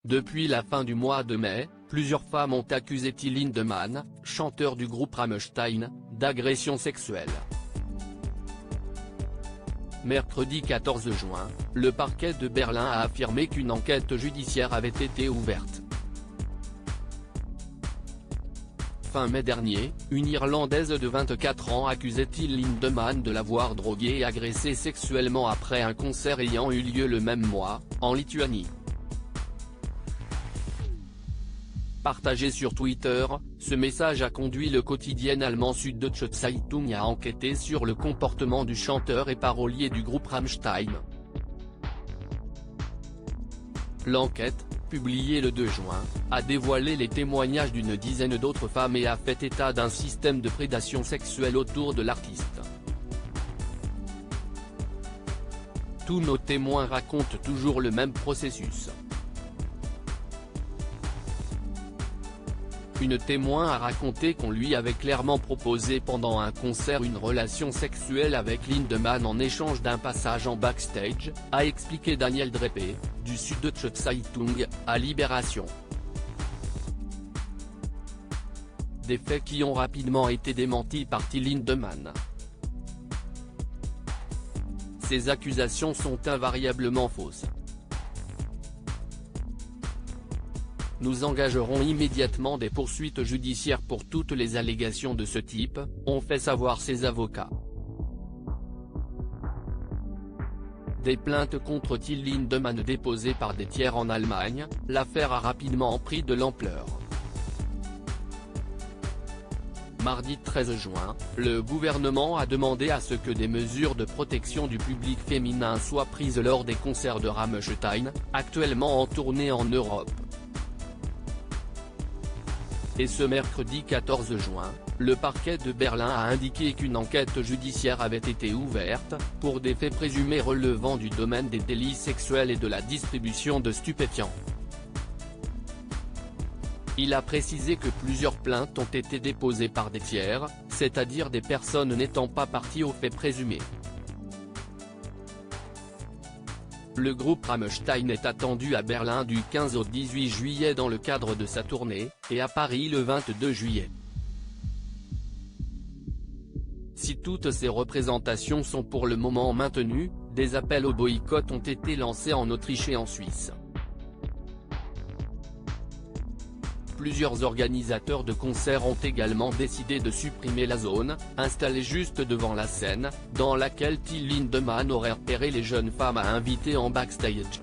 Depuis la fin du mois de mai, plusieurs femmes ont accusé Till Lindemann, chanteur du groupe Rammstein, d'agression sexuelle. Mercredi 14 juin, le parquet de Berlin a affirmé qu'une enquête judiciaire avait été ouverte. Fin mai dernier, une Irlandaise de 24 ans accusait Till Lindemann de l'avoir drogué et agressé sexuellement après un concert ayant eu lieu le même mois, en Lituanie. Partagé sur Twitter, ce message a conduit le quotidien allemand Süddeutsche Zeitung à enquêter sur le comportement du chanteur et parolier du groupe Rammstein. L'enquête, publiée le 2 juin, a dévoilé les témoignages d'une dizaine d'autres femmes et a fait état d'un système de prédation sexuelle autour de l'artiste. Tous nos témoins racontent toujours le même processus. Une témoin a raconté qu'on lui avait clairement proposé pendant un concert une relation sexuelle avec Lindemann en échange d'un passage en backstage, a expliqué Daniel Drepe, du Süddeutsche Zeitung, à Libération. Des faits qui ont rapidement été démentis par Till Lindemann. Ces accusations sont invariablement fausses. Nous engagerons immédiatement des poursuites judiciaires pour toutes les allégations de ce type, ont fait savoir ses avocats. Des plaintes contre Till Lindemann déposées par des tiers en Allemagne, l'affaire a rapidement pris de l'ampleur. Mardi 13 juin, le gouvernement a demandé à ce que des mesures de protection du public féminin soient prises lors des concerts de Rammstein, actuellement en tournée en Europe. Et ce mercredi 14 juin, le parquet de Berlin a indiqué qu'une enquête judiciaire avait été ouverte, pour des faits présumés relevant du domaine des délits sexuels et de la distribution de stupéfiants. Il a précisé que plusieurs plaintes ont été déposées par des tiers, c'est-à-dire des personnes n'étant pas parties aux faits présumés. Le groupe Rammstein est attendu à Berlin du 15 au 18 juillet dans le cadre de sa tournée, et à Paris le 22 juillet. Si toutes ces représentations sont pour le moment maintenues, des appels au boycott ont été lancés en Autriche et en Suisse. Plusieurs organisateurs de concerts ont également décidé de supprimer la zone, installée juste devant la scène, dans laquelle Till Lindemann aurait repéré les jeunes femmes à inviter en backstage.